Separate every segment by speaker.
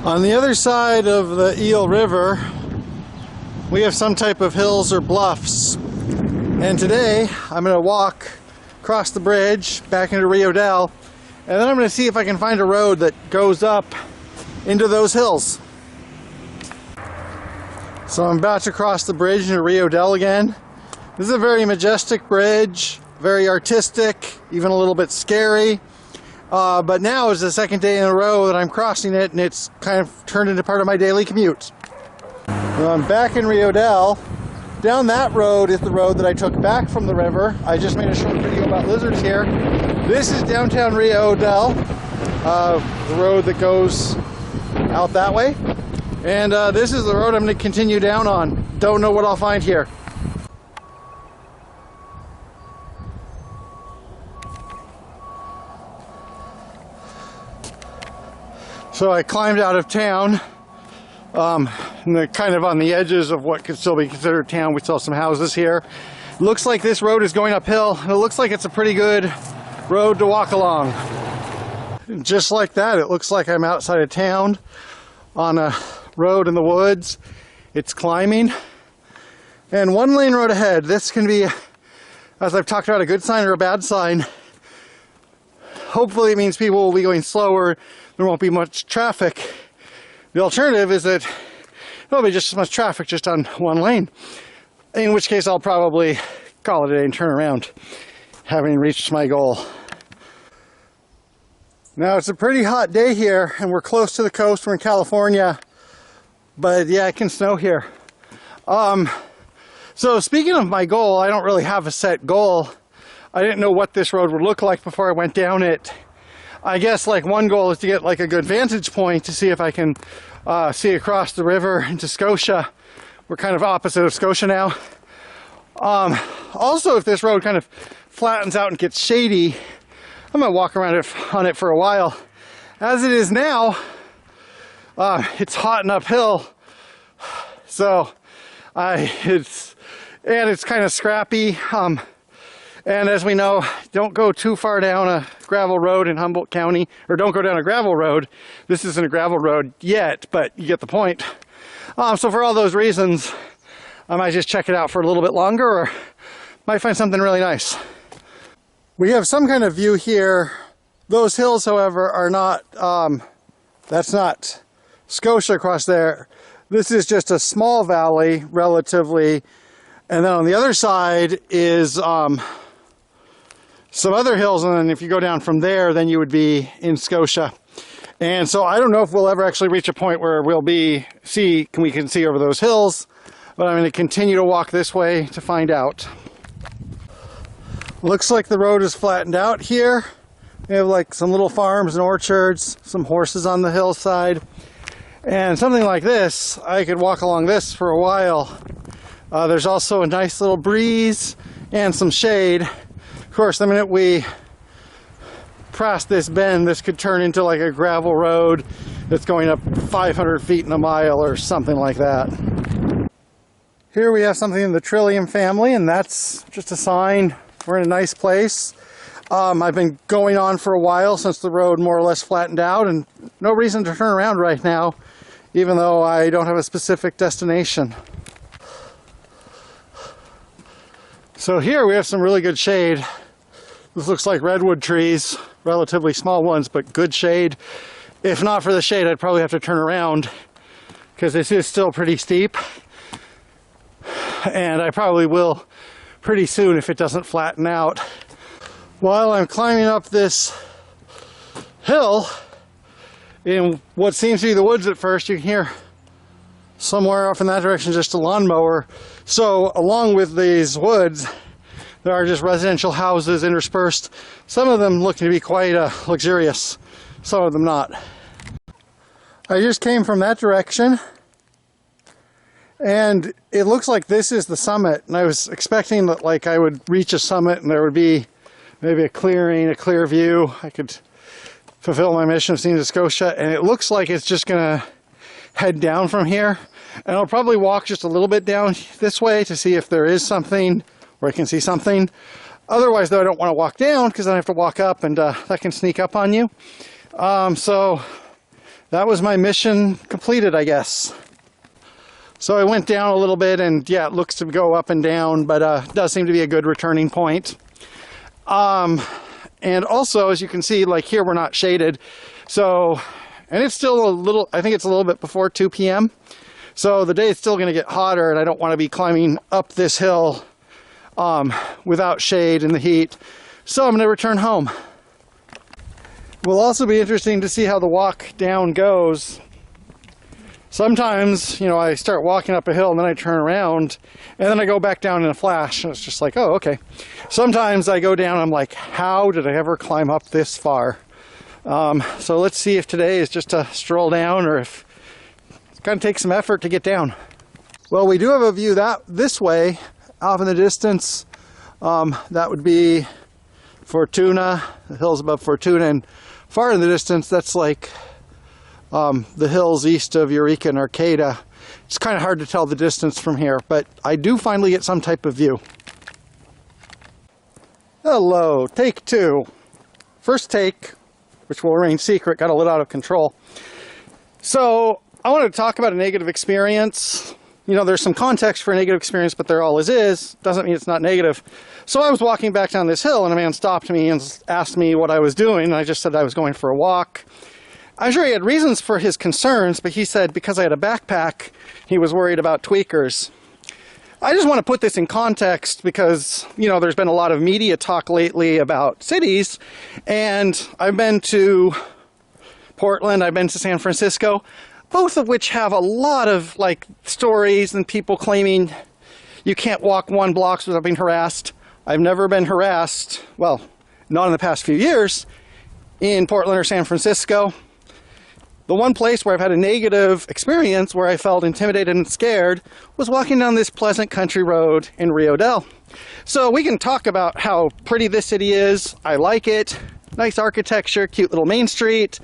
Speaker 1: On the other side of the Eel River, we have some type of hills or bluffs. And today, I'm going to walk across the bridge back into Rio Dell, and then I'm going to see if I can find a road that goes up into those hills. So I'm about to cross the bridge into Rio Dell again. This is a very majestic bridge, very artistic, even a little bit scary. But now is the second day in a row that I'm crossing it, and it's kind of turned into part of my daily commute. Well, I'm back in Rio Dell. Down that road is the road that I took back from the river. I just made a short video about lizards here. This is downtown Rio Dell, the road that goes out that way. And this is the road I'm going to continue down on. Don't know what I'll find here. So I climbed out of town, and kind of on the edges of what could still be considered town. We still have some houses here. Looks like this road is going uphill. It looks like it's a pretty good road to walk along. Just like that, it looks like I'm outside of town on a road in the woods. It's climbing. And one lane road ahead. This can be, as I've talked about, a good sign or a bad sign. Hopefully it means people will be going slower. There won't be much traffic. The alternative is that there'll be just as much traffic just on one lane, in which case I'll probably call it a day and turn around, having reached my goal. Now it's a pretty hot day here, and we're close to the coast. We're in California, but yeah, it can snow here. So speaking of my goal, I don't really have a set goal. I didn't know what this road would look like before I went down it. I guess like one goal is to get like a good vantage point to see if I can see across the river into Scotia. We're kind of opposite of Scotia now. Also, if this road kind of flattens out and gets shady, I'm gonna walk around on it for a while. As it is now, it's hot and uphill, so it's kind of scrappy. And as we know, don't go too far down a gravel road in Humboldt County, or don't go down a gravel road. This isn't a gravel road yet, but you get the point. So for all those reasons, I might just check it out for a little bit longer, or might find something really nice. We have some kind of view here. Those hills, however, are not, that's not Scotia across there. This is just a small valley, relatively. And then on the other side is some other hills, and then if you go down from there, then you would be in Scotia. And so I don't know if we'll ever actually reach a point where we can see over those hills, but I'm going to continue to walk this way to find out. Looks like the road is flattened out here. We have like some little farms and orchards, some horses on the hillside, and something like this, I could walk along this for a while. There's also a nice little breeze and some shade. Of course, the minute we cross this bend, this could turn into like a gravel road that's going up 500 feet in a mile or something like that. Here we have something in the Trillium family, and that's just a sign we're in a nice place. I've been going on for a while since the road more or less flattened out, and no reason to turn around right now, even though I don't have a specific destination. So here we have some really good shade. This looks like redwood trees, relatively small ones, but good shade. If not for the shade, I'd probably have to turn around because this is still pretty steep. And I probably will pretty soon if it doesn't flatten out. While I'm climbing up this hill in what seems to be the woods at first, you can hear somewhere off in that direction just a lawnmower. So along with these woods, there are just residential houses interspersed. Some of them looking to be quite luxurious, some of them not. I just came from that direction, and it looks like this is the summit, and I was expecting that like I would reach a summit and there would be maybe a clearing, a clear view. I could fulfill my mission of seeing the Scotia, and it looks like it's just gonna head down from here. And I'll probably walk just a little bit down this way to see if there is something where I can see something. Otherwise, though, I don't want to walk down because then I have to walk up, and that can sneak up on you. So that was my mission completed, I guess. So I went down a little bit, and yeah, it looks to go up and down, but it does seem to be a good returning point. And also, as you can see, like here, we're not shaded. So, and it's still a little, I think it's a little bit before 2 p.m. So the day is still going to get hotter, and I don't want to be climbing up this hill without shade in the heat. So I'm going to return home. It will also be interesting to see how the walk down goes. Sometimes, you know, I start walking up a hill and then I turn around and then I go back down in a flash, and it's just like, oh, okay. Sometimes I go down and I'm like, how did I ever climb up this far? So let's see if today is just a stroll down, or if it's going to take some effort to get down. Well, we do have a view this way, off in the distance. That would be Fortuna, the hills above Fortuna, and far in the distance, that's like the hills east of Eureka and Arcata. It's kind of hard to tell the distance from here, but I do finally get some type of view. Hello, take 2. First take, which will remain secret, got a little out of control. So I wanted to talk about a negative experience. You know, there's some context for a negative experience, but there always is. Doesn't mean it's not negative. So I was walking back down this hill, and a man stopped me and asked me what I was doing, and I just said I was going for a walk. I'm sure he had reasons for his concerns, but he said because I had a backpack, he was worried about tweakers. I just want to put this in context because, you know, there's been a lot of media talk lately about cities, and I've been to Portland, I've been to San Francisco, both of which have a lot of, like, stories and people claiming you can't walk 1 block without being harassed. I've never been harassed, well, not in the past few years, in Portland or San Francisco. The one place where I've had a negative experience, where I felt intimidated and scared, was walking down this pleasant country road in Rio Dell. So we can talk about how pretty this city is. I like it. Nice architecture, cute little main street.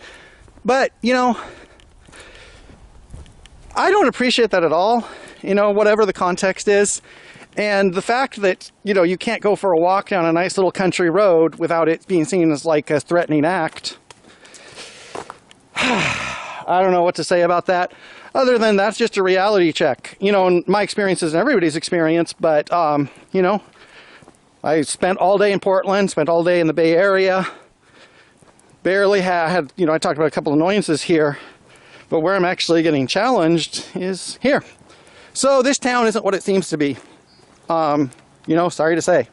Speaker 1: But, you know, I don't appreciate that at all, you know, whatever the context is. And the fact that, you know, you can't go for a walk down a nice little country road without it being seen as like a threatening act. I don't know what to say about that, other than that's just a reality check. You know, my experience isn't everybody's experience, but, you know, I spent all day in Portland, spent all day in the Bay Area, barely had, you know, I talked about a couple annoyances here, but where I'm actually getting challenged is here. So this town isn't what it seems to be. You know, sorry to say.